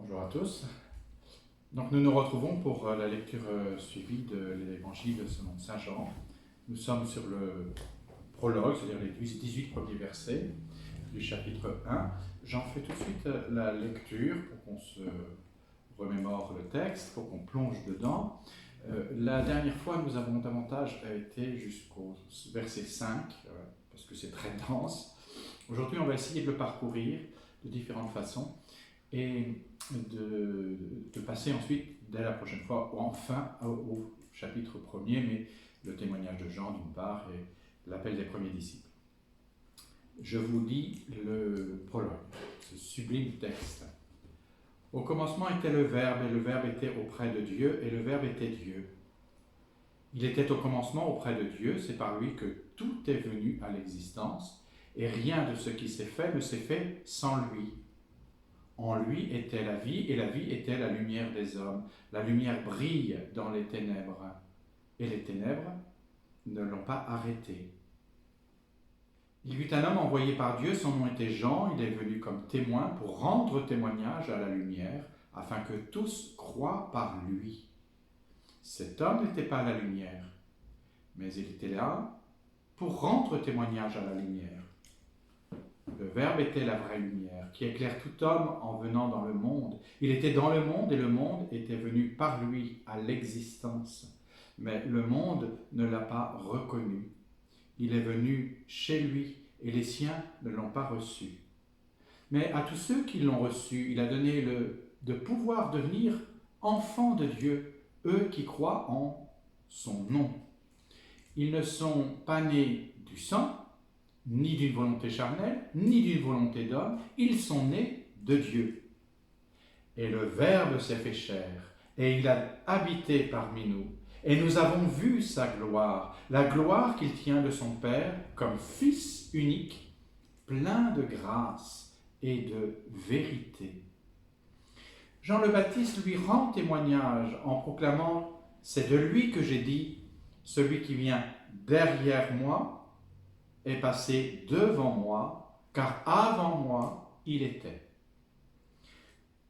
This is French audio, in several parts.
Bonjour à tous. Donc nous nous retrouvons pour la lecture suivie de l'évangile selon Saint Jean. Nous sommes sur le prologue, c'est-à-dire les 18 premiers versets du chapitre 1. J'en fais tout de suite la lecture pour qu'on se remémore le texte, pour qu'on plonge dedans. La dernière fois, nous avons davantage été jusqu'au verset 5, parce que c'est très dense. Aujourd'hui, on va essayer de le parcourir de différentes façons et de passer ensuite, dès la prochaine fois, enfin au chapitre 1er, mais le témoignage de Jean d'une part et l'appel des premiers disciples. Je vous lis le prologue, ce sublime texte. Au commencement était le Verbe, et le Verbe était auprès de Dieu, et le Verbe était Dieu. Il était au commencement auprès de Dieu, c'est par lui que tout est venu à l'existence, et rien de ce qui s'est fait ne s'est fait sans lui. En lui était la vie, et la vie était la lumière des hommes. La lumière brille dans les ténèbres, et les ténèbres ne l'ont pas arrêté. Il y eut un homme envoyé par Dieu, son nom était Jean, il est venu comme témoin pour rendre témoignage à la lumière, afin que tous croient par lui. Cet homme n'était pas la lumière, mais il était là pour rendre témoignage à la lumière. Le Verbe était la vraie lumière, qui éclaire tout homme en venant dans le monde. Il était dans le monde, et le monde était venu par lui à l'existence. Mais le monde ne l'a pas reconnu. Il est venu chez lui, et les siens ne l'ont pas reçu. Mais à tous ceux qui l'ont reçu, il a donné de pouvoir devenir enfants de Dieu, eux qui croient en son nom. Ils ne sont pas nés du sang, ni d'une volonté charnelle, ni d'une volonté d'homme, ils sont nés de Dieu. Et le Verbe s'est fait chair, et il a habité parmi nous. Et nous avons vu sa gloire, la gloire qu'il tient de son Père comme Fils unique, plein de grâce et de vérité. Jean le Baptiste lui rend témoignage en proclamant « C'est de lui que j'ai dit, celui qui vient derrière moi est passé devant moi, car avant moi il était. »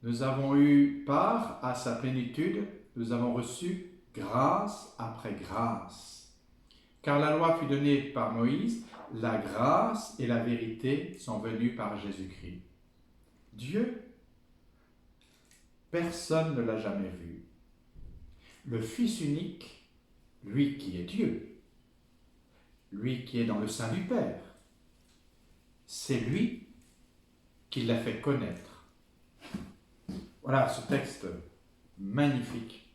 Nous avons eu part à sa plénitude, nous avons reçu grâce après grâce. Car la loi fut donnée par Moïse, la grâce et la vérité sont venues par Jésus-Christ. Dieu, personne ne l'a jamais vu. Le Fils unique, lui qui est Dieu, lui qui est dans le sein du Père, c'est lui qui l'a fait connaître. Voilà ce texte magnifique.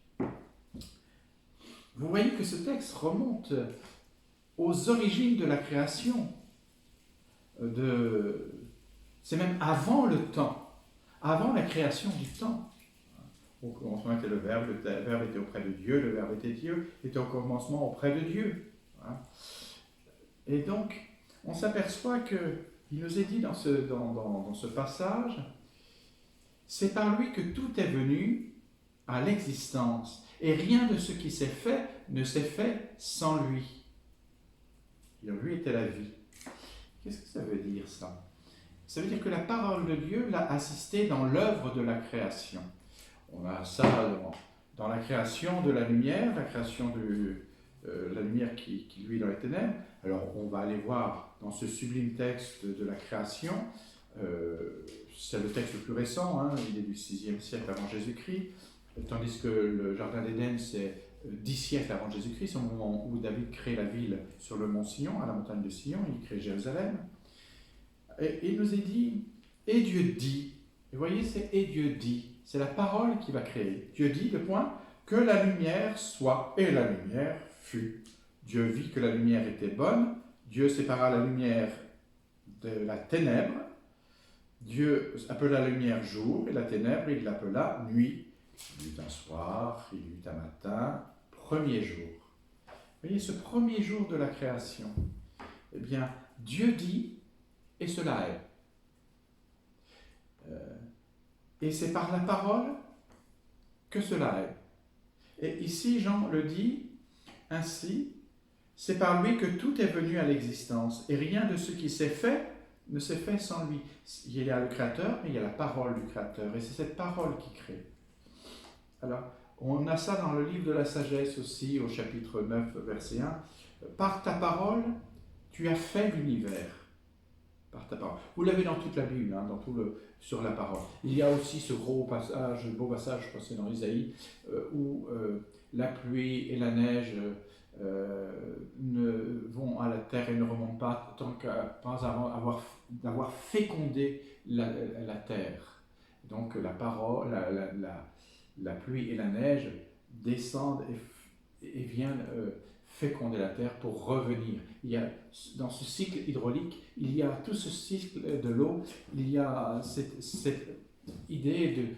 Vous voyez que ce texte remonte aux origines de la création. C'est même avant le temps, avant la création du temps. Au commencement était le Verbe était auprès de Dieu, le Verbe était Dieu, était au commencement auprès de Dieu. Et donc, on s'aperçoit qu'il nous est dit dans ce passage, c'est par lui que tout est venu à l'existence, et rien de ce qui s'est fait ne s'est fait sans lui. Et lui était la vie. Qu'est-ce que ça veut dire ça? Ça veut dire que la parole de Dieu l'a assisté dans l'œuvre de la création. On a ça dans la création de la lumière, la création de la lumière qui luit dans les ténèbres. Alors on va aller voir dans ce sublime texte de la création, c'est le texte le plus récent, il est du 6e siècle avant Jésus-Christ, tandis que le Jardin d'Éden c'est 10 siècles avant Jésus-Christ, c'est au moment où David crée la ville sur le mont Sion, à la montagne de Sion, il crée Jérusalem. Et il nous est dit, et Dieu dit, vous voyez c'est et Dieu dit, c'est la parole qui va créer. Dieu dit, le point, que la lumière soit, et la lumière fut. Dieu vit que la lumière était bonne, Dieu sépara la lumière de la ténèbre, Dieu appela la lumière jour, et la ténèbre, il l'appela nuit. Il y eut un soir, il y eut un matin, premier jour. Vous voyez, ce premier jour de la création, eh bien, Dieu dit, et cela est. Et c'est par la parole que cela est. Et ici, Jean le dit ainsi, c'est par lui que tout est venu à l'existence, et rien de ce qui s'est fait ne s'est fait sans lui. Il y a le Créateur, mais il y a la parole du Créateur, et c'est cette parole qui crée. Alors, on a ça dans le livre de la sagesse aussi, au chapitre 9, verset 1. Par ta parole, tu as fait l'univers. Par ta parole. Vous l'avez dans toute la Bible, hein, sur la parole. Il y a aussi ce beau passage, je pense que c'est dans Isaïe, où la pluie et la neige ne vont à la terre et ne remontent pas tant pas avant d'avoir fécondé la terre. Donc la parole, la pluie et la neige descendent et viennent féconder la terre pour revenir. Il y a, dans ce cycle hydraulique, il y a tout ce cycle de l'eau, il y a cette idée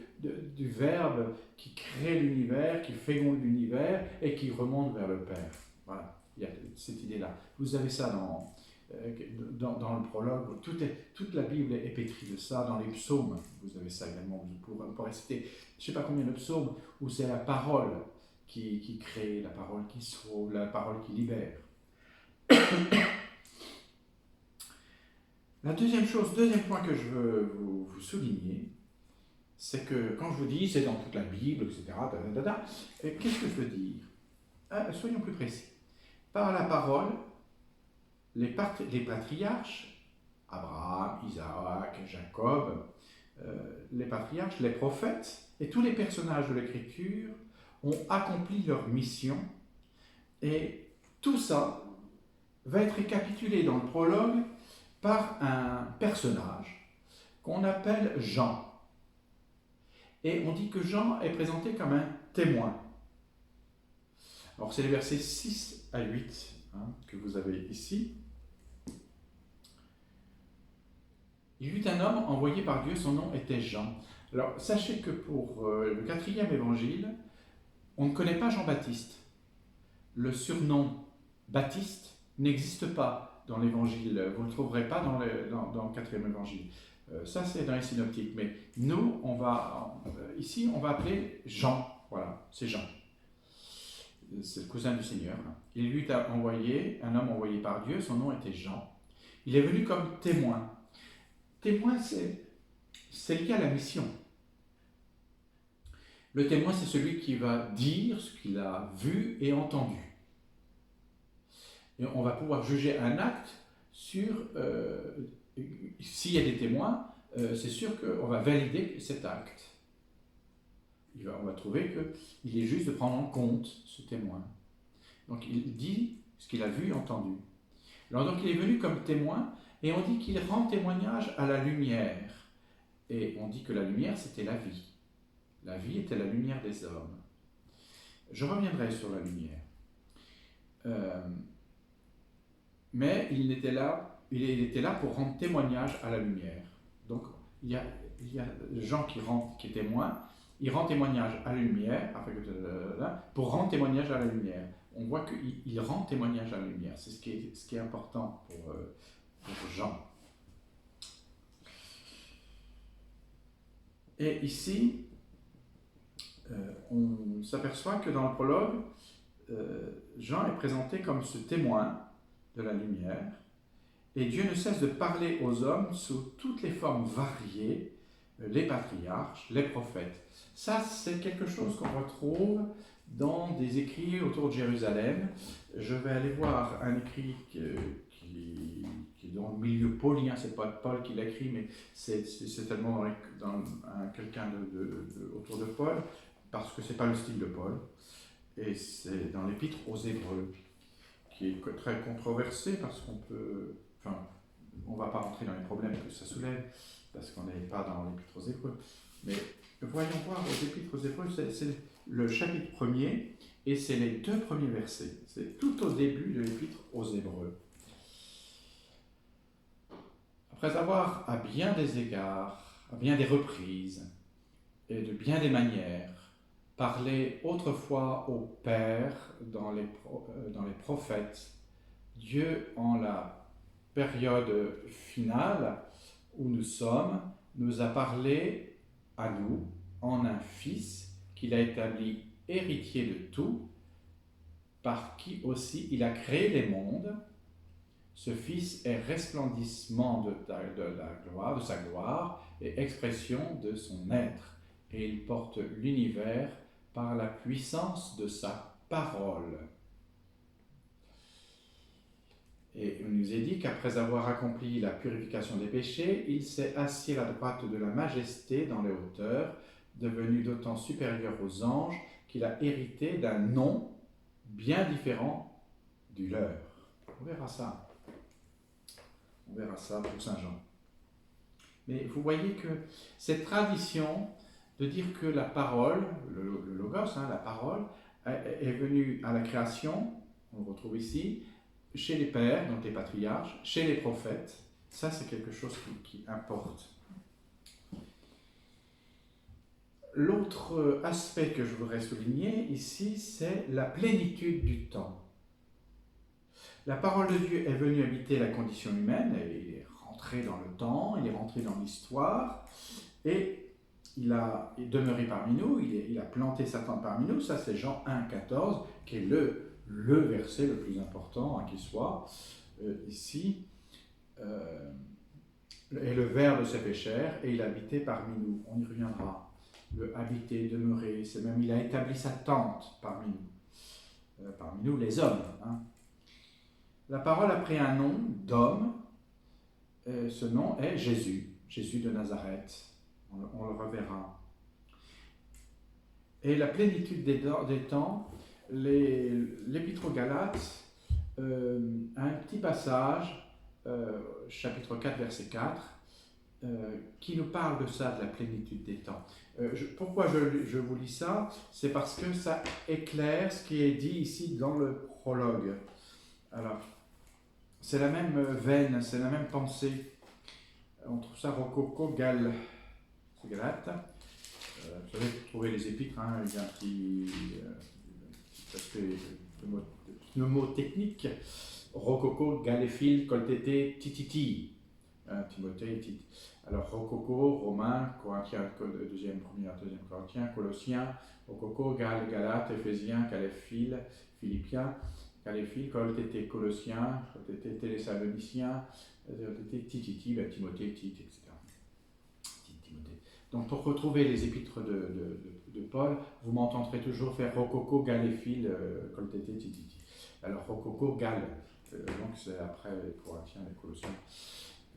du Verbe qui crée l'univers, qui féconde l'univers et qui remonte vers le Père. Voilà, il y a cette idée-là. Vous avez ça dans le prologue, toute la Bible est pétrie de ça, dans les psaumes, vous avez ça également, vous pourrez citer, je ne sais pas combien de psaumes, où c'est la parole qui crée, la parole qui sauve, la parole qui libère. Deuxième point que je veux vous souligner, c'est que quand je vous dis c'est dans toute la Bible, etc., qu'est-ce que je veux dire? Soyons plus précis. Par la parole, les patriarches, Abraham, Isaac, Jacob, les patriarches, les prophètes et tous les personnages de l'Écriture ont accompli leur mission, et tout ça va être récapitulé dans le prologue par un personnage qu'on appelle Jean. Et on dit que Jean est présenté comme un témoin. Alors c'est les versets 6 à 8 que vous avez ici. Il y eut un homme envoyé par Dieu, son nom était Jean. Alors sachez que pour le 4e évangile, on ne connaît pas Jean-Baptiste. Le surnom Baptiste n'existe pas dans l'évangile. Vous ne le trouverez pas dans le 4e évangile. Ça, c'est dans les synoptiques. Mais nous, ici, on va appeler Jean. Voilà, c'est Jean. C'est le cousin du Seigneur. Il lui a envoyé, un homme envoyé par Dieu, son nom était Jean. Il est venu comme témoin. Témoin, c'est lié à la mission. Le témoin, c'est celui qui va dire ce qu'il a vu et entendu. Et on va pouvoir juger un acte sur... s'il y a des témoins, c'est sûr qu'on va valider cet acte. On va trouver qu'il est juste de prendre en compte ce témoin. Donc il dit ce qu'il a vu et entendu. Alors donc il est venu comme témoin, et on dit qu'il rend témoignage à la lumière. Et on dit que la lumière, c'était la vie. La vie était la lumière des hommes. Je reviendrai sur la lumière. Mais il était là pour rendre témoignage à la lumière. Donc il y a Jean qui est témoin, il rend témoignage à la lumière, pour rendre témoignage à la lumière. On voit qu'il rend témoignage à la lumière. C'est ce qui est important pour Jean. Et ici, on s'aperçoit que dans le prologue, Jean est présenté comme ce témoin de la lumière, et Dieu ne cesse de parler aux hommes sous toutes les formes variées, les patriarches, les prophètes. Ça, c'est quelque chose qu'on retrouve dans des écrits autour de Jérusalem. Je vais aller voir un écrit qui est dans le milieu paulien, c'est pas Paul qui l'écrit, mais c'est certainement dans quelqu'un autour de Paul, parce que c'est pas le style de Paul, et c'est dans l'Épître aux Hébreux, qui est très controversé, parce on va pas rentrer dans les problèmes que ça soulève, parce qu'on n'est pas dans l'Épître aux Hébreux, mais voyons voir aux Épîtres aux Hébreux, c'est le chapitre 1er, et c'est les 2 premiers versets, c'est tout au début de l'Épître aux Hébreux. Après avoir, à bien des égards, à bien des reprises, et de bien des manières, parlé autrefois au Père dans les prophètes, Dieu, en la période finale où nous sommes, nous a parlé à nous en un Fils qu'il a établi héritier de tout, par qui aussi il a créé les mondes, Ce Fils est resplendissement de sa gloire et expression de son être. Et il porte l'univers par la puissance de sa parole. Et il nous est dit qu'après avoir accompli la purification des péchés, il s'est assis à la droite de la majesté dans les hauteurs, devenu d'autant supérieur aux anges qu'il a hérité d'un nom bien différent du leur. On verra ça. On verra ça pour Saint Jean. Mais vous voyez que cette tradition de dire que la parole, le logos, la parole, est venue à la création, on le retrouve ici, chez les pères, donc les patriarches, chez les prophètes, ça c'est quelque chose qui importe. L'autre aspect que je voudrais souligner ici, c'est la plénitude du temps. La parole de Dieu est venue habiter la condition humaine, il est rentré dans le temps, il est rentré dans l'histoire, et il est demeuré parmi nous, il a planté sa tente parmi nous, ça c'est Jean 1, 14, qui est le verset le plus important qui soit ici. Et le Verbe s'est fait chair, et il habitait parmi nous, on y reviendra. Le habiter, demeurer, c'est même, il a établi sa tente parmi nous les hommes. La parole a pris un nom d'homme, ce nom est Jésus de Nazareth, on le reverra. Et la plénitude des temps, l'Épître aux Galates a un petit passage, chapitre 4, verset 4, qui nous parle de ça, de la plénitude des temps. Pourquoi je vous lis ça? C'est parce que ça éclaire ce qui est dit ici dans le prologue. Alors, c'est la même veine, c'est la même pensée. On trouve ça rococo galate. Vous savez, pour trouver les épîtres, il y a un petit aspect mnémotechnique. Rococo, galéphile, coltété, tititi. Timothée, Tite. Alors, rococo, romain, Corinthiens, deuxième Corinthiens, Colossiens, rococo, galate, éphésiens, galéphile, philippiens, galéphile, coltété, Colossiens, coltété, thessaloniciens, tititi, Timothée, Tite, etc. Timothée. Donc, pour retrouver les épîtres de Paul, vous m'entendrez toujours faire rococo, galéphile, coltété, tititi. Alors, rococo, gal, donc c'est après les Corinthiens, les Colossiens.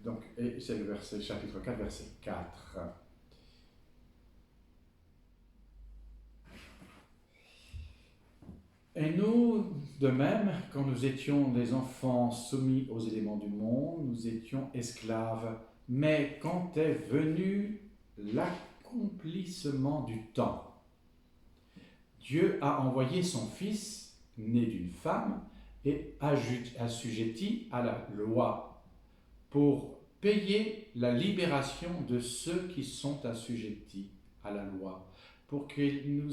Donc, et c'est le chapitre 4, verset 4. Et nous, de même, quand nous étions des enfants soumis aux éléments du monde, nous étions esclaves. Mais quand est venu l'accomplissement du temps, Dieu a envoyé son Fils, né d'une femme, et assujetti à la loi, pour payer la libération de ceux qui sont assujettis à la loi, pour qu'il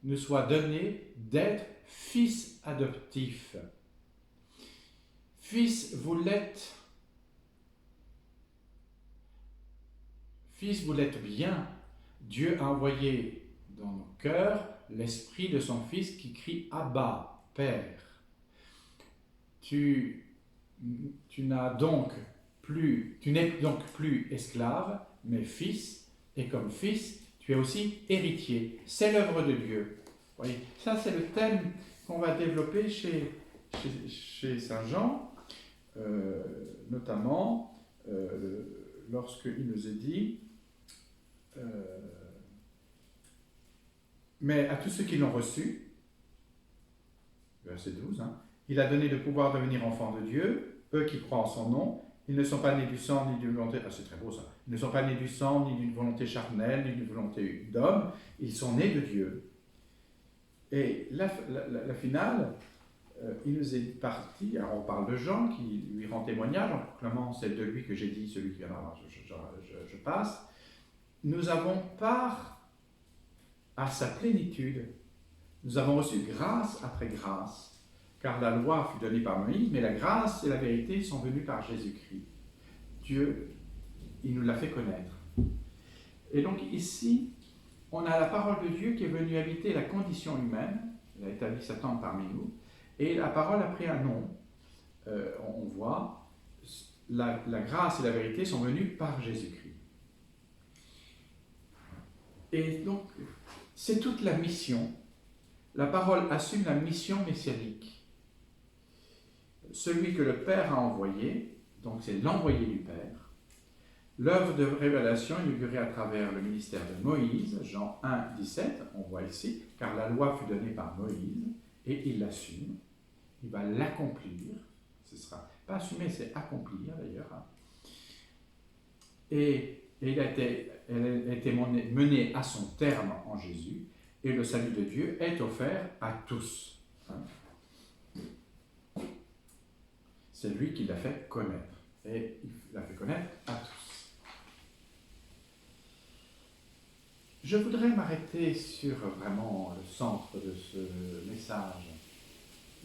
nous soit donné d'être fils adoptifs. Fils, vous l'êtes. Fils, vous l'êtes bien. Dieu a envoyé dans nos cœurs l'esprit de son Fils qui crie Abba, Père. Tu n'es donc plus esclave, mais fils, et comme fils, tu es aussi héritier. C'est l'œuvre de Dieu. Vous voyez, ça c'est le thème qu'on va développer chez Saint Jean, notamment lorsqu'il nous est dit mais à tous ceux qui l'ont reçu, verset 12, il a donné le pouvoir de devenir enfants de Dieu, eux qui croient en son nom. Ils ne sont pas nés du sang ni d'une volonté... c'est très beau ça. Ils ne sont pas nés du sang ni d'une volonté charnelle ni d'une volonté d'homme. Ils sont nés de Dieu. Et la finale, il nous est parti. Alors on parle de Jean qui lui rend témoignage en proclamant c'est de lui que j'ai dit, celui qui viendra, je passe. Nous avons part à sa plénitude. Nous avons reçu grâce après grâce. Car la loi fut donnée par Moïse, mais la grâce et la vérité sont venues par Jésus-Christ. Dieu, il nous l'a fait connaître. Et donc ici, on a la parole de Dieu qui est venue habiter la condition humaine, il a établi sa tente parmi nous, et la parole a pris un nom, on voit, la grâce et la vérité sont venues par Jésus-Christ. Et donc, c'est toute la mission. La parole assume la mission messianique. Celui que le Père a envoyé, donc c'est l'envoyé du Père, l'œuvre de révélation inaugurée à travers le ministère de Moïse, Jean 1, 17, on voit ici, car la loi fut donnée par Moïse, et il l'assume, il va l'accomplir, ce sera pas assumer, c'est accomplir d'ailleurs, hein. Et elle a été menée à son terme en Jésus, et le salut de Dieu est offert à tous. C'est lui qui l'a fait connaître, et il l'a fait connaître à tous. Je voudrais m'arrêter sur vraiment le centre de ce message.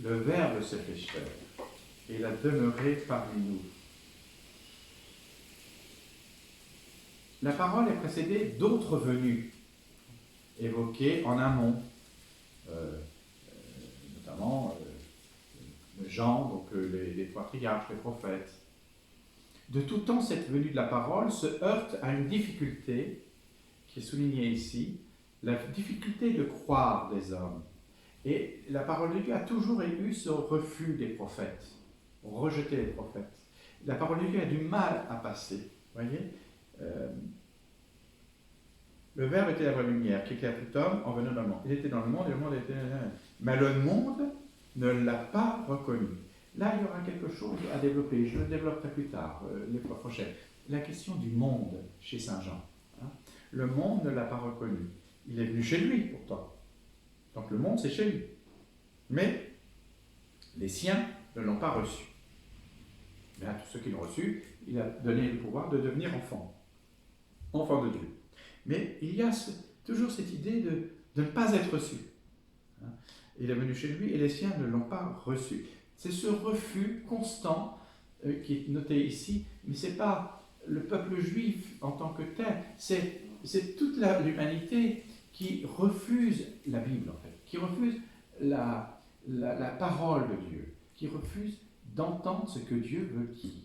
Le Verbe se fait chair, et il a demeuré parmi nous. La parole est précédée d'autres venues, évoquées en amont, notamment Jean, donc les patriarches, les prophètes. De tout temps, cette venue de la parole se heurte à une difficulté, qui est soulignée ici, la difficulté de croire des hommes. Et la parole de Dieu a toujours eu ce refus des prophètes, rejeter les prophètes. La parole de Dieu a du mal à passer, voyez. Le Verbe était la vraie lumière, qui éclaire tout homme en venant dans le monde. Il était dans le monde et le monde était... Mais le monde ne l'a pas reconnu. Là, il y aura quelque chose à développer. Je le développerai plus tard, les fois prochaines. La question du monde chez Saint Jean. Hein. Le monde ne l'a pas reconnu. Il est venu chez lui, pourtant. Donc le monde, c'est chez lui. Mais les siens ne l'ont pas reçu. Mais à tous ceux qui l'ont reçu, il a donné le pouvoir de devenir enfant de Dieu. Mais il y a toujours cette idée de ne pas être reçu. Il est venu chez lui et les siens ne l'ont pas reçu. C'est ce refus constant qui est noté ici, mais ce n'est pas le peuple juif en tant que tel, c'est toute l'humanité qui refuse la Bible, en fait, qui refuse la parole de Dieu, qui refuse d'entendre ce que Dieu veut dire.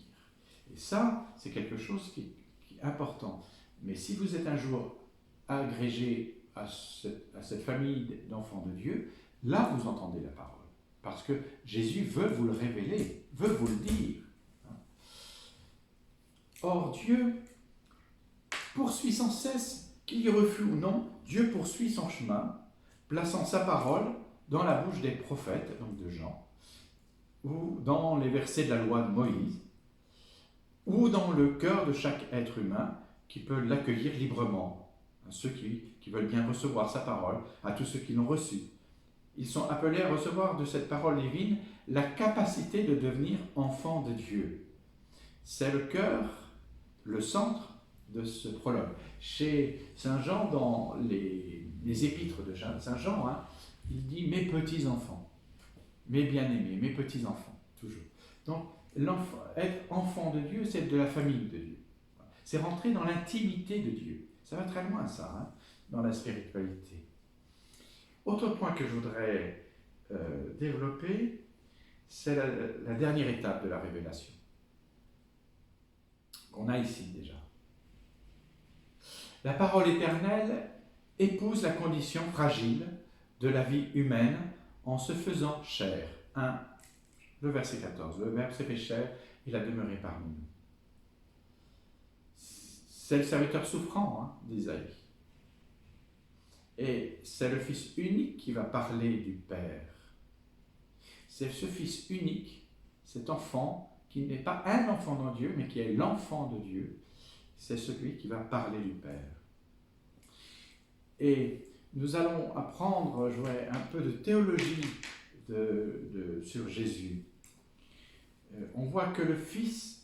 Et ça, c'est quelque chose qui est important. Mais si vous êtes un jour agrégé à cette famille d'enfants de Dieu, là vous entendez la parole. Parce que Jésus veut vous le révéler, veut vous le dire. Or, Dieu poursuit sans cesse, qu'il y refuse ou non, Dieu poursuit son chemin, plaçant sa parole dans la bouche des prophètes, donc de Jean, ou dans les versets de la loi de Moïse, ou dans le cœur de chaque être humain qui peut l'accueillir librement, à ceux qui veulent bien recevoir sa parole, à tous ceux qui l'ont reçue. Ils sont appelés à recevoir de cette parole divine la capacité de devenir enfants de Dieu. C'est le cœur, le centre de ce prologue. Chez Saint Jean, dans les épîtres de Saint Jean, hein, il dit « mes petits-enfants », « mes bien-aimés », « mes petits-enfants », toujours. Donc, être enfant de Dieu, c'est de la famille de Dieu. C'est rentrer dans l'intimité de Dieu. Ça va très loin, ça, hein, dans la spiritualité. Autre point que je voudrais développer, c'est la dernière étape de la révélation, qu'on a ici déjà. La parole éternelle épouse la condition fragile de la vie humaine en se faisant chair. Le verset 14, le Verbe s'est fait chair, il a demeuré parmi nous. C'est le serviteur souffrant, hein, d'Isaïe. Et c'est le Fils unique qui va parler du Père. C'est ce Fils unique, cet enfant, qui n'est pas un enfant de Dieu, mais qui est l'enfant de Dieu. C'est celui qui va parler du Père. Et nous allons apprendre, un peu de théologie sur Jésus. On voit que le Fils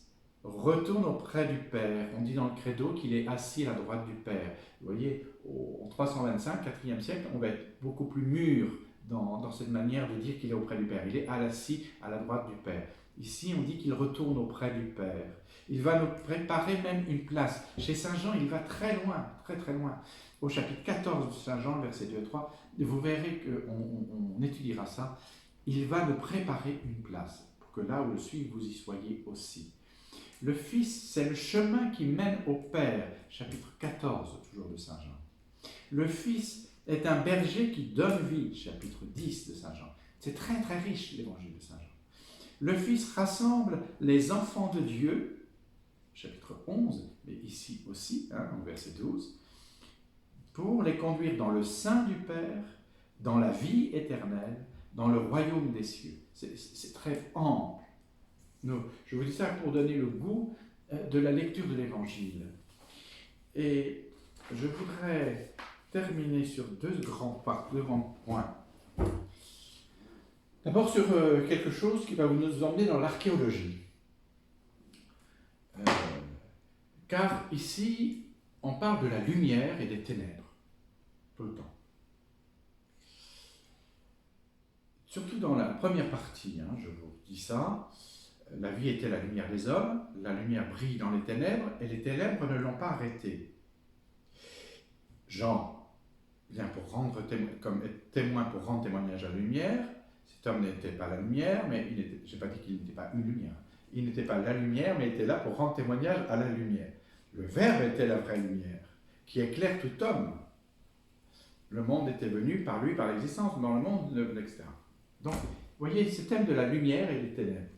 retourne auprès du Père. On dit dans le credo qu'il est assis à la droite du Père. Vous voyez, en 325, 4e siècle, on va être beaucoup plus mûr dans cette manière de dire qu'il est auprès du Père. Il est assis à la droite du Père. Ici, on dit qu'il retourne auprès du Père. Il va nous préparer même une place. Chez Saint Jean, il va très loin, très très loin. Au chapitre 14 de Saint Jean, versets 2 et 3, vous verrez qu'on étudiera ça. Il va nous préparer une place. que là où je suis, vous y soyez aussi. Le Fils, c'est le chemin qui mène au Père, chapitre 14, toujours de Saint Jean. Le Fils est un berger qui donne vie, chapitre 10 de Saint Jean. C'est très très riche l'évangile de Saint Jean. Le Fils rassemble les enfants de Dieu, chapitre 11, mais ici aussi, au verset 12, pour les conduire dans le sein du Père, dans la vie éternelle, dans le royaume des cieux. C'est très ample. Je vous dis ça pour donner le goût de la lecture de l'Évangile. Et je voudrais terminer sur deux grands points. D'abord sur quelque chose qui va nous emmener dans l'archéologie. Car ici, on parle de la lumière et des ténèbres, tout le temps. Surtout dans la première partie, je vous dis ça, la vie était la lumière des hommes, la lumière brille dans les ténèbres, et les ténèbres ne l'ont pas arrêtée. Jean vient pour rendre comme témoin pour rendre témoignage à la lumière. Cet homme n'était pas la lumière, mais je n'ai pas dit qu'il n'était pas une lumière. Il n'était pas la lumière, mais il était là pour rendre témoignage à la lumière. Le Verbe était la vraie lumière, qui éclaire tout homme. Le monde était venu par lui, par l'existence, dans le monde, etc. Donc, vous voyez, ce thème de la lumière et des ténèbres.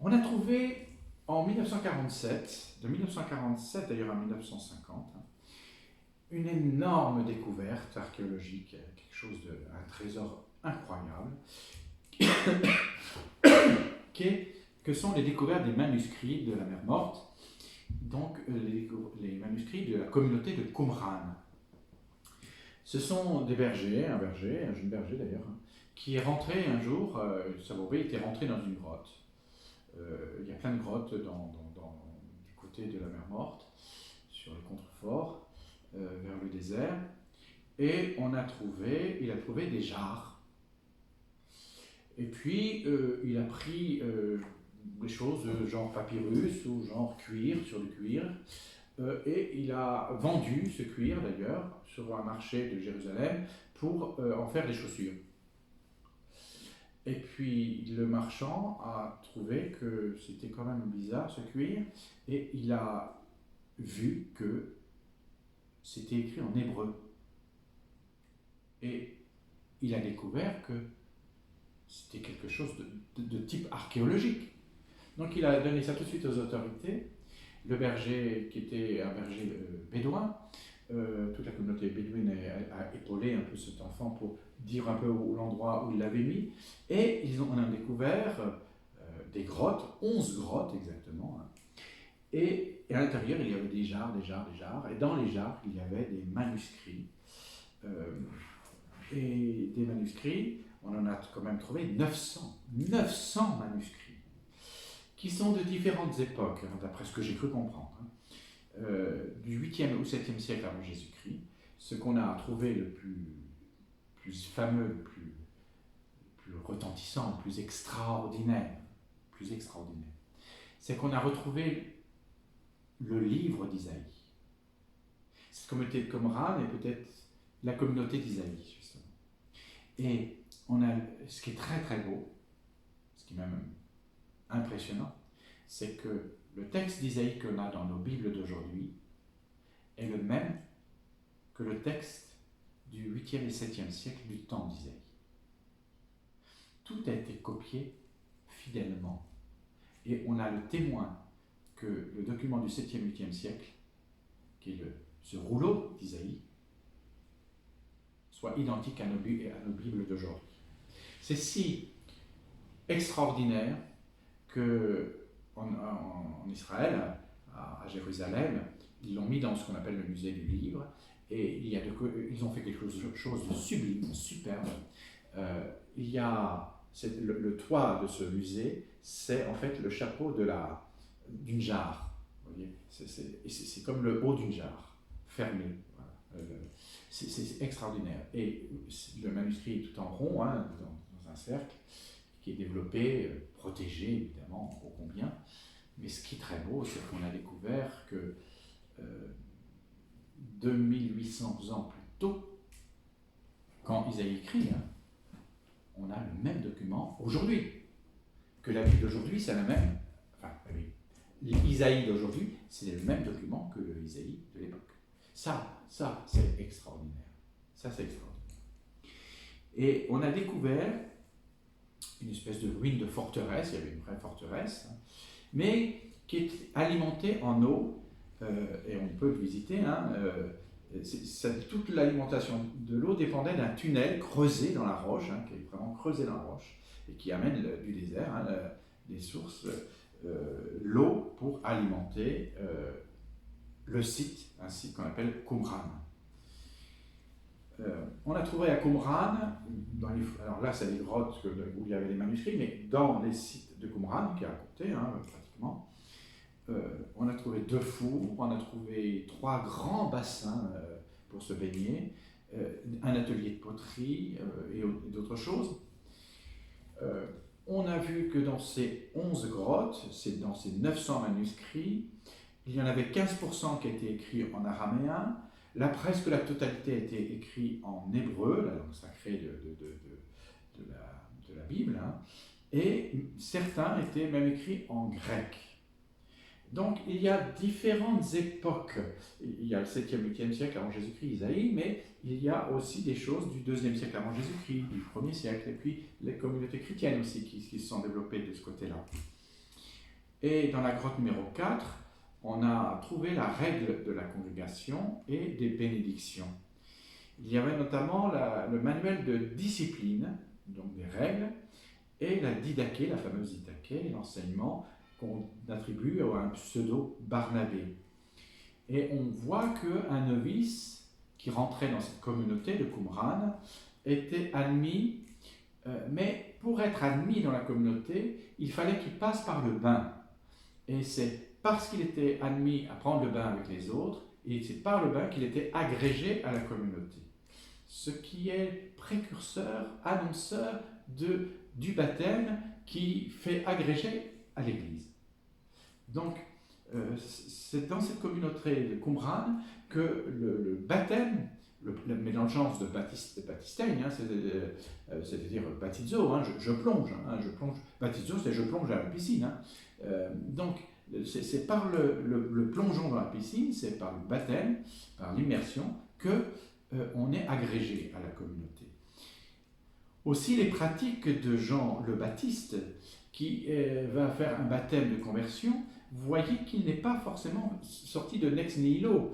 On a trouvé en 1947, de 1947 d'ailleurs à 1950, une énorme découverte archéologique, quelque chose un trésor incroyable, que sont les découvertes des manuscrits de la mer Morte, donc les manuscrits de la communauté de Qumran. Ce sont des bergers, un jeune berger d'ailleurs, qui est rentré un jour, Saint-Bobé était rentré dans une grotte. Il y a plein de grottes du côté de la mer Morte, sur le contrefort, vers le désert, et il a trouvé des jarres. Et puis, il a pris des choses genre papyrus ou genre cuir, sur du cuir, et il a vendu ce cuir d'ailleurs sur un marché de Jérusalem pour en faire des chaussures. Et puis le marchand a trouvé que c'était quand même bizarre ce cuir, et il a vu que c'était écrit en hébreu. Et il a découvert que c'était quelque chose de type archéologique. Donc il a donné ça tout de suite aux autorités. Le berger, qui était un berger bédouin, toute la communauté bédouine a épaulé un peu cet enfant pour dire un peu l'endroit où il l'avait mis. Et on a découvert des grottes, 11 grottes exactement. Et à l'intérieur, il y avait des jarres. Et dans les jarres, il y avait des manuscrits. Et des manuscrits, on en a quand même trouvé 900 manuscrits, qui sont de différentes époques, d'après ce que j'ai cru comprendre. Du 8e au 7e siècle avant Jésus-Christ. Ce qu'on a trouvé le plus fameux, le plus retentissant, le plus extraordinaire, c'est qu'on a retrouvé le livre d'Isaïe. Cette communauté de Qumran est peut-être la communauté d'Isaïe, justement. Et ce qui est très très beau, ce qui est même impressionnant, c'est que le texte d'Isaïe qu'on a dans nos Bibles d'aujourd'hui est le même que le texte du 8e et 7e siècle du temps d'Isaïe. Tout a été copié fidèlement. Et on a le témoin que le document du 7e et 8e siècle, qui est ce rouleau d'Isaïe, soit identique à nos Bibles d'aujourd'hui. C'est si extraordinaire que en Israël, à Jérusalem, ils l'ont mis dans ce qu'on appelle le musée du livre, et ils ont fait quelque chose de sublime, superbe. Il y a le toit de ce musée, c'est en fait le chapeau d'une jarre. Vous voyez, c'est comme le haut d'une jarre, fermé. Voilà. C'est extraordinaire. Et le manuscrit est tout en rond, dans un cercle, qui est développé, protégé évidemment, ô combien. Mais ce qui est très beau, c'est qu'on a découvert que 2800 ans plus tôt, quand Isaïe écrit, on a le même document aujourd'hui. que la Bible d'aujourd'hui, c'est la même, enfin, l'Isaïe d'aujourd'hui, c'est le même document que l'Isaïe de l'époque. Ça, c'est extraordinaire. Ça, c'est extraordinaire. Et on a découvert une espèce de ruine de forteresse, il y avait une vraie forteresse, mais qui est alimentée en eau, et on peut le visiter, toute l'alimentation de l'eau dépendait d'un tunnel creusé dans la roche, qui est vraiment creusé dans la roche, et qui amène du désert, des sources, l'eau pour alimenter le site, un site qu'on appelle Qumran. On a trouvé à Qumran, alors là c'est les grottes où il y avait les manuscrits, mais dans les sites de Qumran, qui est à côté pratiquement, on a trouvé 2 fours, on a trouvé 3 grands bassins pour se baigner, un atelier de poterie et d'autres choses. On a vu que dans ces 11 grottes, dans ces 900 manuscrits, il y en avait 15% qui étaient écrits en araméen. Là, presque la totalité a été écrite en hébreu, la langue sacrée de la Bible, et certains étaient même écrits en grec. Donc, il y a différentes époques. Il y a le 7e, 8e siècle avant Jésus-Christ, Isaïe, mais il y a aussi des choses du 2e siècle avant Jésus-Christ, du 1er siècle, et puis les communautés chrétiennes aussi qui se sont développées de ce côté-là. Et dans la grotte numéro 4, on a trouvé la règle de la congrégation et des bénédictions. Il y avait notamment le manuel de discipline, donc des règles, et la didaché, la fameuse didaché, l'enseignement qu'on attribue à un pseudo Barnabé. Et on voit qu'un novice qui rentrait dans cette communauté de Qumran était admis, mais pour être admis dans la communauté, il fallait qu'il passe par le bain. Et c'est parce qu'il était admis à prendre le bain avec les autres, et c'est par le bain qu'il était agrégé à la communauté. Ce qui est précurseur, annonceur du baptême qui fait agréger à l'Église. Donc, c'est dans cette communauté de Qumran que le baptême, mais dans le genre de baptistène, c'est-à-dire baptizo, je plonge, baptizo c'est je plonge à la piscine. Donc, c'est par le plongeon dans la piscine, c'est par le baptême, par l'immersion, qu'on est agrégé à la communauté. Aussi, les pratiques de Jean le Baptiste, qui va faire un baptême de conversion, vous voyez qu'il n'est pas forcément sorti de Nex Nihilo.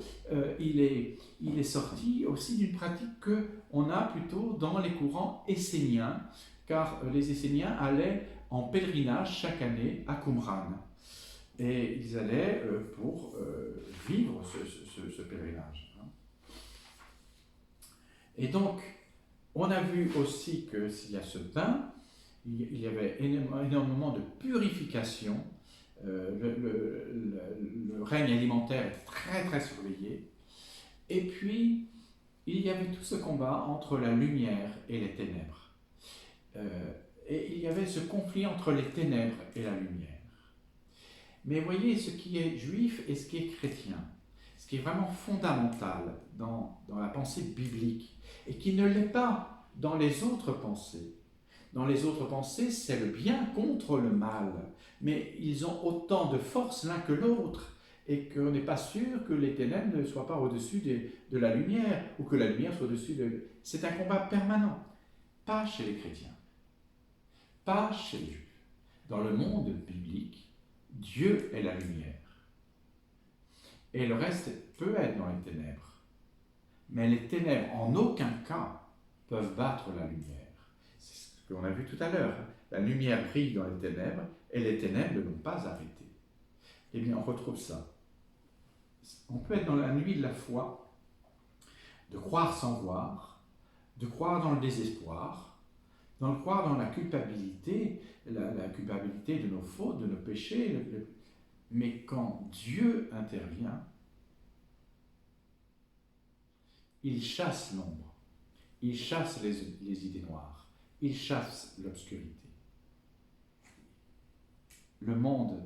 Il est sorti aussi d'une pratique qu'on a plutôt dans les courants esséniens, car les Esséniens allaient en pèlerinage chaque année à Qumran. Et ils allaient pour vivre ce pèlerinage. Et donc, on a vu aussi que s'il y a ce bain, il y avait énormément de purification. Le règne alimentaire est très très surveillé. Et puis, il y avait tout ce combat entre la lumière et les ténèbres. Et il y avait ce conflit entre les ténèbres et la lumière. Mais voyez, ce qui est juif et ce qui est chrétien, ce qui est vraiment fondamental dans la pensée biblique, et qui ne l'est pas dans les autres pensées. Dans les autres pensées, c'est le bien contre le mal, mais ils ont autant de force l'un que l'autre, et qu'on n'est pas sûr que les ténèbres ne soient pas au-dessus de la lumière, ou que la lumière soit au-dessus de... C'est un combat permanent, pas chez les chrétiens, pas chez les juifs. Dans le monde biblique, Dieu est la lumière. Et le reste peut être dans les ténèbres. Mais les ténèbres, en aucun cas, peuvent battre la lumière. C'est ce qu'on a vu tout à l'heure. La lumière brille dans les ténèbres, et les ténèbres ne l'ont pas arrêté. Eh bien, on retrouve ça. On peut être dans la nuit de la foi, de croire sans voir, de croire dans le désespoir, de croire dans la culpabilité, la culpabilité de nos fautes, de nos péchés. Mais quand Dieu intervient, il chasse l'ombre, il chasse les idées noires, il chasse l'obscurité. Le monde,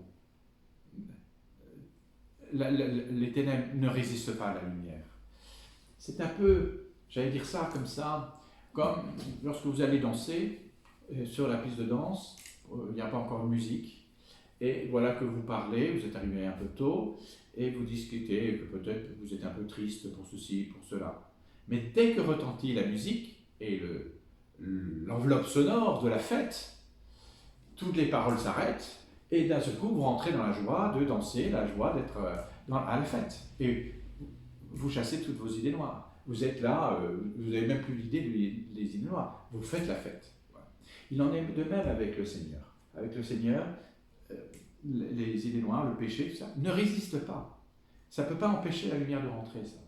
les ténèbres ne résistent pas à la lumière. C'est un peu, j'allais dire ça comme lorsque vous allez danser sur la piste de danse, il n'y a pas encore de musique, et voilà que vous parlez, vous êtes arrivé un peu tôt, et vous discutez, et que peut-être vous êtes un peu triste pour ceci, pour cela. Mais dès que retentit la musique, et l'enveloppe sonore de la fête, toutes les paroles s'arrêtent, et d'un seul coup, vous rentrez dans la joie de danser, la joie d'être à la fête. Et vous chassez toutes vos idées noires. Vous êtes là, vous n'avez même plus l'idée des idées noires. Vous faites la fête. Voilà. Il en est de même avec le Seigneur. Avec le Seigneur, les idées noires, le péché, tout ça, ne résiste pas. Ça ne peut pas empêcher la lumière de rentrer, ça.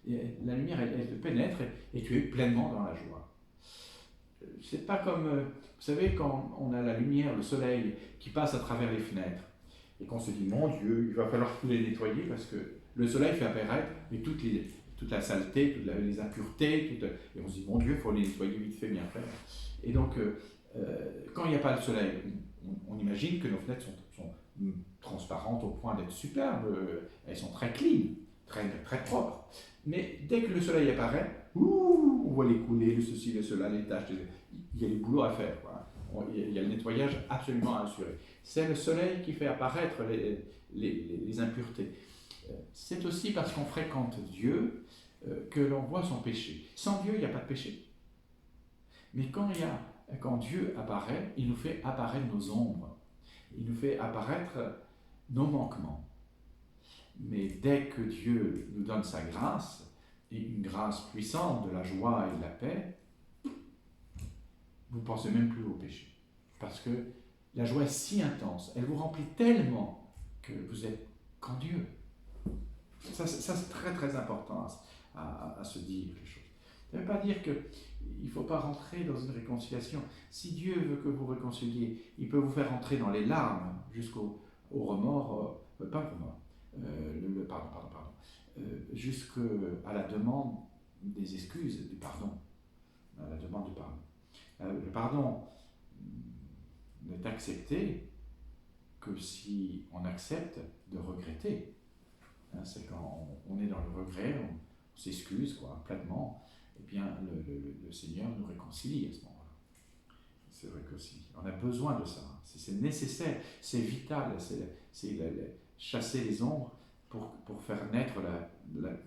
Et la lumière, elle te pénètre et tu es pleinement dans la joie. C'est pas comme, vous savez, quand on a la lumière, le soleil qui passe à travers les fenêtres et qu'on se dit, mon Dieu, il va falloir tout les nettoyer parce que le soleil fait apparaître toute la saleté, toutes les impuretés, et on se dit, mon Dieu, il faut les nettoyer vite fait, bien faire. Et donc, quand il n'y a pas le soleil, on imagine que nos fenêtres sont transparentes au point d'être superbes, elles sont très clean, très, très propres. Mais dès que le soleil apparaît, on voit les coulées, le ceci, le cela, les taches, il y a du boulot à faire, quoi. Il y a le nettoyage absolument à assurer. C'est le soleil qui fait apparaître les impuretés. C'est aussi parce qu'on fréquente Dieu que l'on voit son péché. Sans Dieu, il n'y a pas de péché. Mais quand Dieu apparaît, il nous fait apparaître nos ombres. Il nous fait apparaître nos manquements. Mais dès que Dieu nous donne sa grâce, et une grâce puissante de la joie et de la paix, vous ne pensez même plus au péché. Parce que la joie est si intense, elle vous remplit tellement que vous êtes qu'en Dieu. Ça c'est très très important à se dire les choses. Ça ne veut pas dire qu'il ne faut pas rentrer dans une réconciliation. Si Dieu veut que vous réconciliez, il peut vous faire rentrer dans les larmes jusqu'au remords, pas le remords, jusqu'à la demande des excuses, du pardon. À la demande du pardon. Le pardon n'est accepté que si on accepte de regretter. C'est quand on est dans le regret, on s'excuse pleinement, et bien le Seigneur nous réconcilie à ce moment-là. C'est vrai qu'aussi, on a besoin de ça. C'est nécessaire, c'est vital, c'est chasser les ombres pour faire naître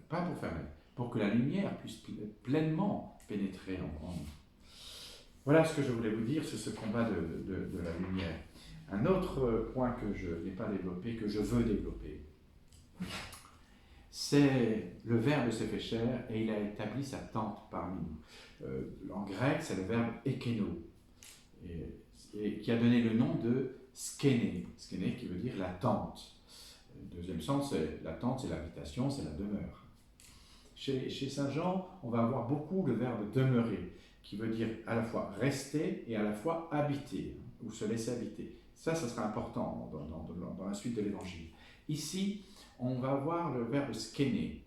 pas pour faire naître, pour que la lumière puisse pleinement pénétrer en nous. Voilà ce que je voulais vous dire sur ce combat de la lumière. Un autre point que je n'ai pas développé, que je veux développer, c'est le Verbe s'est fait chair et il a établi sa tente parmi nous. En grec, c'est le verbe ekeno, et qui a donné le nom de skéné. Skéné qui veut dire la tente. Le deuxième sens, c'est la tente, c'est l'habitation, c'est la demeure. Chez Saint Jean, on va avoir beaucoup le verbe demeurer, qui veut dire à la fois rester et à la fois habiter, ou se laisser habiter. Ça sera important dans la suite de l'Évangile. Ici, on va avoir le verbe skéné,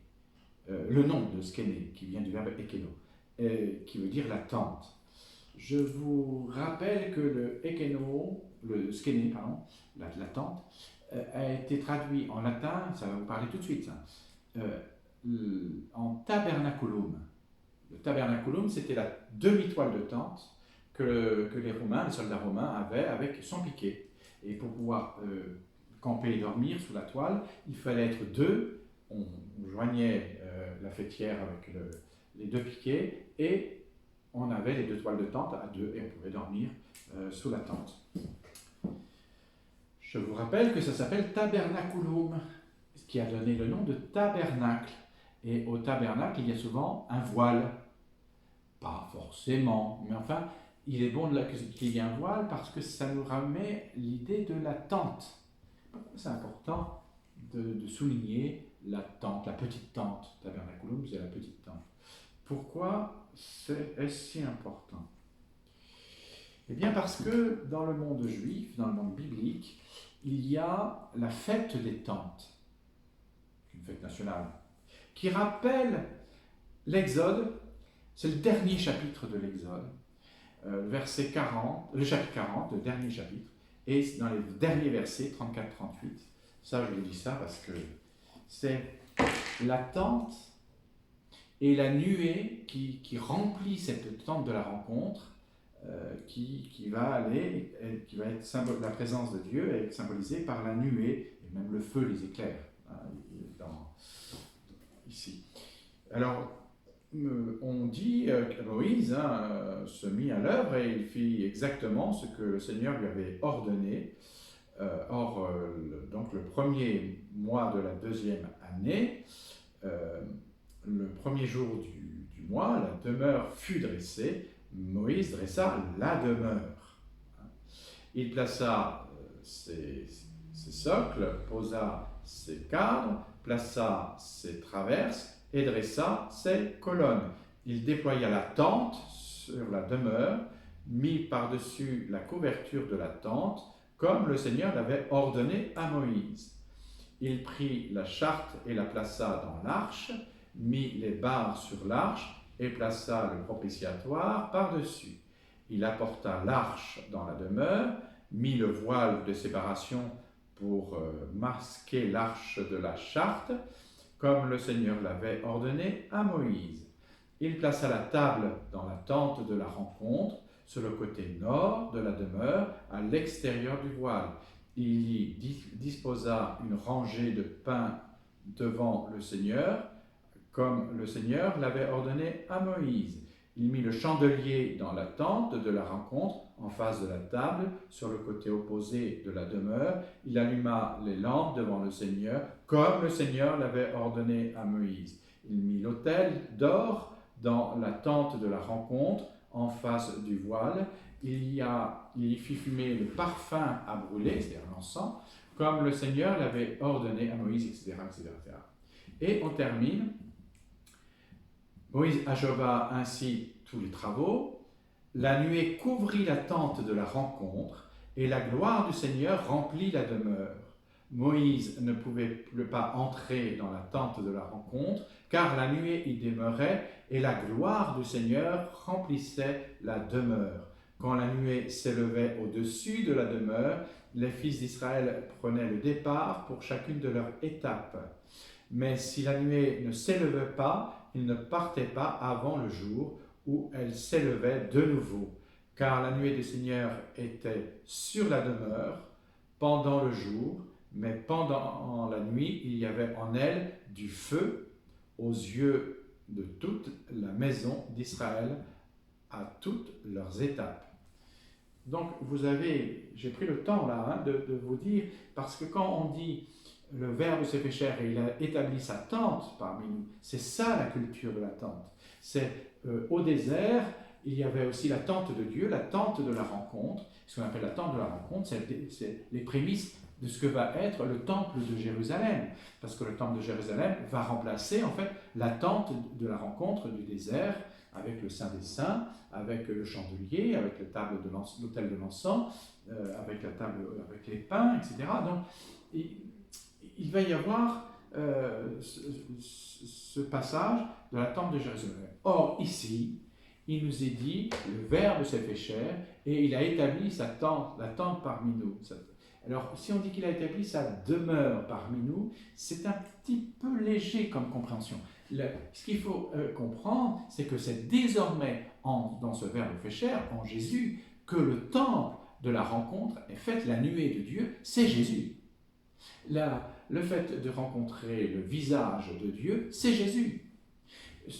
le nom de skéné, qui vient du verbe ekeno, qui veut dire la tente. Je vous rappelle que le skéné, pardon, la tente, a été traduit en latin, ça va vous parler tout de suite, en tabernaculum. Le tabernaculum, c'était la demi-toile de tente que les soldats romains avaient avec son piquet. Et pour pouvoir camper et dormir sous la toile, il fallait être deux. On joignait la faîtière avec les deux piquets et on avait les deux toiles de tente à deux et on pouvait dormir sous la tente. Je vous rappelle que ça s'appelle tabernaculum, ce qui a donné le nom de tabernacle. Et au tabernacle, il y a souvent un voile. Pas forcément, mais enfin, il est bon qu'il y ait un voile parce que ça nous remet l'idée de la tente. C'est important de souligner la tente, la petite tente. Tabernaculum, c'est la petite tente. Pourquoi est-ce si important ? Eh bien parce que dans le monde juif, dans le monde biblique, il y a la fête des tentes, une fête nationale, qui rappelle l'Exode. C'est le dernier chapitre de l'Exode, verset 40, le chapitre 40, le dernier chapitre, et dans les derniers versets, 34-38. Ça, je vous dis ça parce que c'est la tente et la nuée qui remplit cette tente de la rencontre, qui va aller, qui va être la présence de Dieu est symbolisée par la nuée et même le feu, les éclairs, hein, ici. Alors, on dit que Moïse se mit à l'œuvre et il fit exactement ce que le Seigneur lui avait ordonné. Donc le premier mois de la deuxième année, le premier jour du mois, la demeure fut dressée. Moïse dressa la demeure. Il plaça ses socles, posa ses cadres, plaça ses traverses et dressa ses colonnes. Il déploya la tente sur la demeure, mit par-dessus la couverture de la tente, comme le Seigneur l'avait ordonné à Moïse. Il prit la charte et la plaça dans l'arche, mit les barres sur l'arche et plaça le propitiatoire par-dessus. Il apporta l'arche dans la demeure, mit le voile de séparation pour masquer l'arche de la charte, comme le Seigneur l'avait ordonné à Moïse. Il plaça la table dans la tente de la rencontre, sur le côté nord de la demeure, à l'extérieur du voile. Il y disposa une rangée de pains devant le Seigneur, comme le Seigneur l'avait ordonné à Moïse. Il mit le chandelier dans la tente de la rencontre, en face de la table, sur le côté opposé de la demeure. Il alluma les lampes devant le Seigneur, comme le Seigneur l'avait ordonné à Moïse. Il mit l'autel d'or dans la tente de la rencontre, en face du voile. Il y fit fumer le parfum à brûler, c'est-à-dire l'encens, comme le Seigneur l'avait ordonné à Moïse, etc., etc., etc. Et on termine. Moïse acheva ainsi tous les travaux. La nuée couvrit la tente de la rencontre, et la gloire du Seigneur remplit la demeure. Moïse ne pouvait pas entrer dans la tente de la rencontre, car la nuée y demeurait, et la gloire du Seigneur remplissait la demeure. Quand la nuée s'élevait au-dessus de la demeure, les fils d'Israël prenaient le départ pour chacune de leurs étapes. Mais si la nuée ne s'élevait pas, ils ne partaient pas avant le jour où elle s'élevait de nouveau, car la nuée du Seigneur était sur la demeure pendant le jour, mais pendant la nuit, il y avait en elle du feu aux yeux de toute la maison d'Israël à toutes leurs étapes. Donc, j'ai pris le temps là de vous dire, parce que quand on dit le Verbe s'est fait chair et il a établi sa tente parmi nous, c'est ça la culture de la tente. C'est au désert, il y avait aussi la tente de Dieu, la tente de la rencontre. Ce qu'on appelle la tente de la rencontre, c'est les prémices de ce que va être le temple de Jérusalem. Parce que le temple de Jérusalem va remplacer en fait la tente de la rencontre du désert, avec le Saint des Saints, avec le chandelier, avec l'autel de l'encens, avec la table, avec les pains, etc. Donc, il va y avoir ce passage de la tente de Jérusalem. Or, ici, il nous est dit, le Verbe s'est fait chair, et il a établi sa tente, la tente parmi nous. Alors, si on dit qu'il a établi sa demeure parmi nous, c'est un petit peu léger comme compréhension. Ce qu'il faut comprendre, c'est que c'est désormais dans ce Verbe fait chair, en Jésus, que le temple de la rencontre est fait. La nuée de Dieu, c'est Jésus. Le fait de rencontrer le visage de Dieu, c'est Jésus.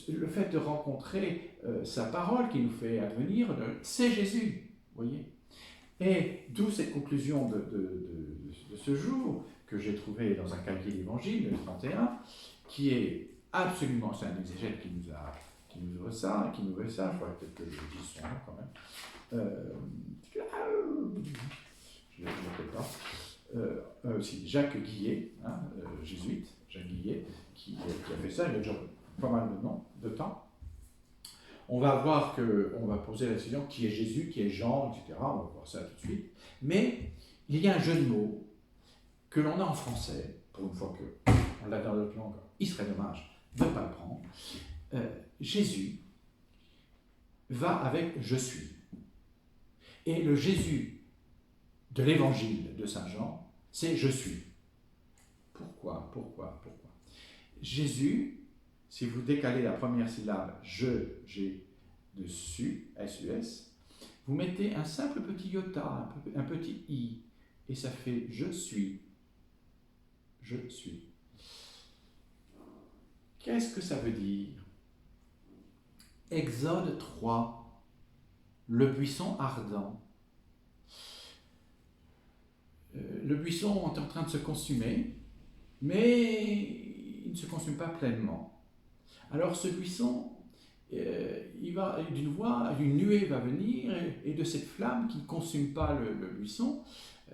Le fait de rencontrer sa parole qui nous fait advenir, c'est Jésus. Voyez. Et d'où cette conclusion de ce jour, que j'ai trouvé dans un cahier d'évangile, le 31, qui est absolument, c'est un exégète qui nous ouvre ça, je crois peut-être que je dis son nom quand même. Je ne le rappelle pas. Aussi Jacques Guillet, jésuite, Jacques Guillet, qui a fait ça, il a déjà pas mal de temps. On va voir on va poser la question qui est Jésus, qui est Jean, etc. On va voir ça tout de suite. Mais il y a un jeu de mots que l'on a en français, pour une fois qu'on l'a dans notre langue, il serait dommage de ne pas le prendre. Jésus va avec je suis. Et le Jésus de l'évangile de Saint Jean, c'est je suis. Pourquoi Jésus, si vous décalez la première syllabe, j'ai dessus, S-U-S, vous mettez un simple petit iota, un petit i, et ça fait je suis. Je suis. Qu'est-ce que ça veut dire? Exode 3, le buisson ardent. Le buisson est en train de se consumer, mais il ne se consume pas pleinement. Alors ce buisson, une nuée va venir, et de cette flamme qui ne consume pas le buisson,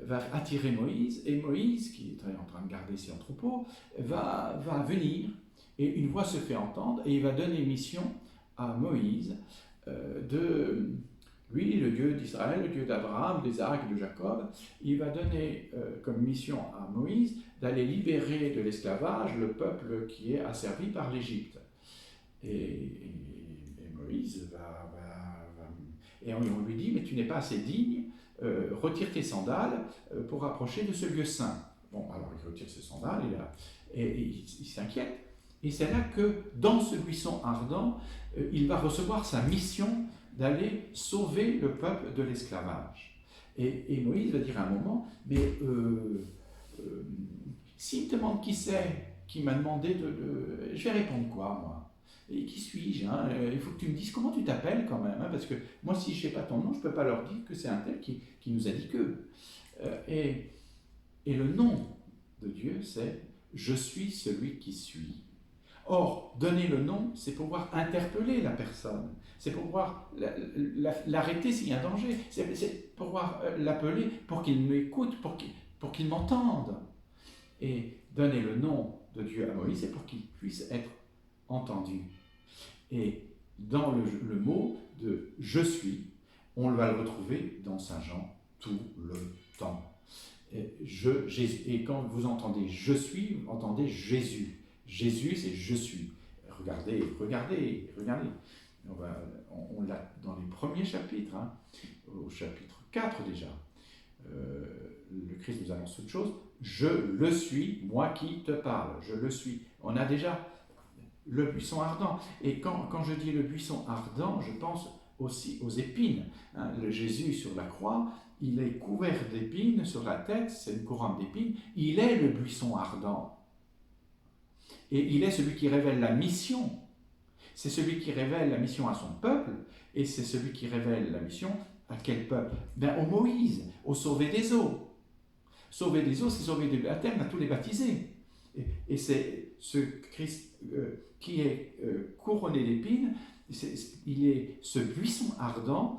va attirer Moïse, et Moïse, qui est en train de garder ses troupeaux, va venir, et une voix se fait entendre, et il va donner mission à Moïse lui, le Dieu d'Israël, le Dieu d'Abraham, d'Isaac et de Jacob, il va donner comme mission à Moïse d'aller libérer de l'esclavage le peuple qui est asservi par l'Égypte. Et Moïse et on lui dit, mais tu n'es pas assez digne, retire tes sandales pour approcher de ce lieu saint. Bon, alors il retire ses sandales, et il s'inquiète. Et c'est là que, dans ce buisson ardent, il va recevoir sa mission d'aller sauver le peuple de l'esclavage. Et Moïse va dire à un moment, mais s'il te demande qui c'est, qui m'a demandé je vais répondre quoi, moi? Et qui suis-je, hein? Il faut que tu me dises comment tu t'appelles quand même, hein, parce que moi, si je ne sais pas ton nom, je ne peux pas leur dire que c'est un tel qui nous a dit que. Et le nom de Dieu, c'est « Je suis celui qui suis ». Or, donner le nom, c'est pouvoir interpeller la personne, c'est pouvoir l'arrêter s'il y a un danger, c'est pouvoir l'appeler pour qu'il m'écoute, pour qu'il m'entende. Et donner le nom de Dieu à Moïse, c'est pour qu'il puisse être entendu. Et dans le mot de « je suis », on va le retrouver dans Saint Jean tout le temps. Jésus. Et quand vous entendez « je suis », vous entendez Jésus. Jésus, c'est « je suis ». Regardez. On l'a dans les premiers chapitres, hein, au chapitre 4 déjà. Le Christ nous annonce toute chose. Je le suis, moi qui te parle, je le suis. On a déjà le buisson ardent. Et quand je dis le buisson ardent, je pense aussi aux épines. Hein. Le Jésus sur la croix, il est couvert d'épines sur la tête, c'est une couronne d'épines. Il est le buisson ardent. Et il est celui qui révèle la mission. C'est celui qui révèle la mission à son peuple, et c'est celui qui révèle la mission à quel peuple? Au Moïse, au sauver des eaux. Sauver des eaux, c'est sauver des baptêmes à tous les baptisés. Et c'est ce Christ qui est couronné d'épines, il est ce buisson ardent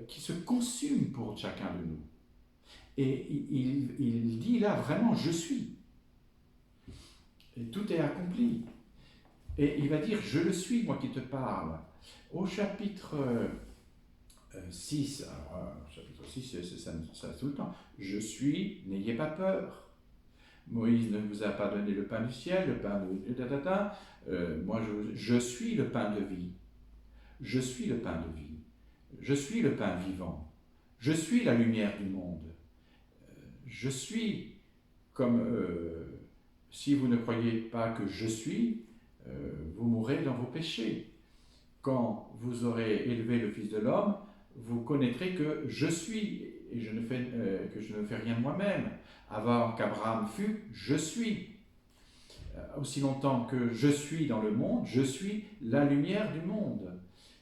qui se consume pour chacun de nous. Et il dit là vraiment « je suis ». Et tout est accompli. Et il va dire « je le suis, moi qui te parle ». Au chapitre 6, alors, chapitre 6, c'est ça tout le temps. « Je suis, n'ayez pas peur ». Moïse ne vous a pas donné le pain du ciel, le pain de... moi, je suis le pain de vie. Je suis le pain de vie. Je suis le pain vivant. Je suis la lumière du monde. Je suis comme... si vous ne croyez pas que je suis, vous mourrez dans vos péchés. Quand vous aurez élevé le Fils de l'homme, vous connaîtrez que je suis, et que je ne fais rien de moi-même. Avant qu'Abraham fût, je suis. Aussi longtemps que je suis dans le monde, je suis la lumière du monde.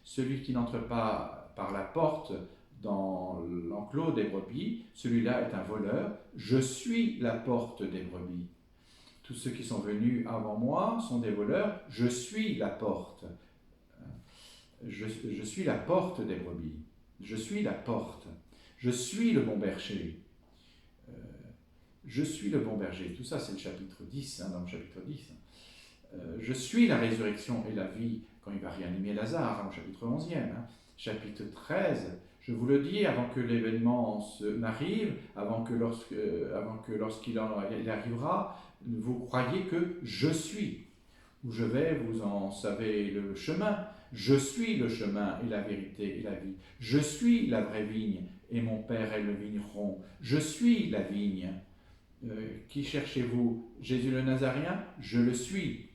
Celui qui n'entre pas par la porte dans l'enclos des brebis, celui-là est un voleur. Je suis la porte des brebis. Tous ceux qui sont venus avant moi sont des voleurs. Je suis la porte. Je suis la porte des brebis. Je suis la porte. Je suis le bon berger. Je suis le bon berger. Tout ça, c'est le chapitre 10, hein, dans le chapitre 10. Je suis la résurrection et la vie, quand il va réanimer Lazare, hein, au chapitre 11e. Hein. Chapitre 13, je vous le dis, avant que l'événement n'arrive, avant que lorsqu'il arrivera, vous croyez que je suis. Où je vais, vous en savez le chemin. Je suis le chemin et la vérité et la vie. Je suis la vraie vigne et mon Père est le vigneron. Je suis la vigne. Qui cherchez-vous? Jésus le Nazaréen? Je le suis.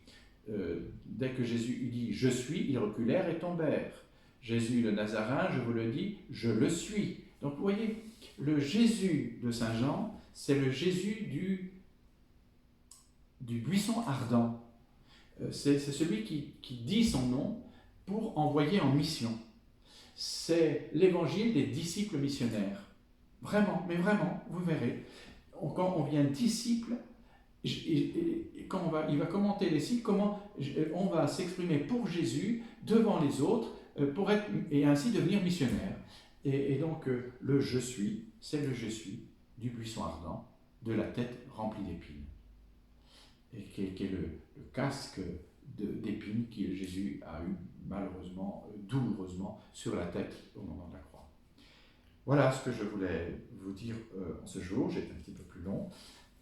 Dès que Jésus dit « je suis », ils reculèrent et tombèrent. Jésus le Nazaréen, je vous le dis, je le suis. Donc vous voyez, le Jésus de Saint Jean, c'est le Jésus du buisson ardent. C'est celui qui dit son nom pour envoyer en mission. C'est l'évangile des disciples missionnaires. Vraiment, mais vraiment, vous verrez, quand on vient disciple, quand il va commenter les signes, comment on va s'exprimer pour Jésus devant les autres pour être, et ainsi devenir missionnaire. Et donc le je suis, c'est le je suis du buisson ardent, de la tête remplie d'épines. Et qui est le casque d'épines que Jésus a eu malheureusement, douloureusement, sur la tête au moment de la croix. Voilà ce que je voulais vous dire en ce jour, j'ai été un petit peu plus long.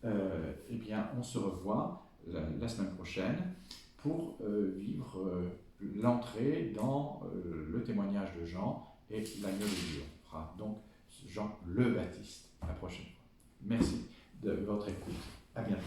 Eh bien, on se revoit la semaine prochaine pour vivre l'entrée dans le témoignage de Jean et l'agneau de Dieu. On fera donc Jean le Baptiste la prochaine fois. Merci de votre écoute. À bientôt.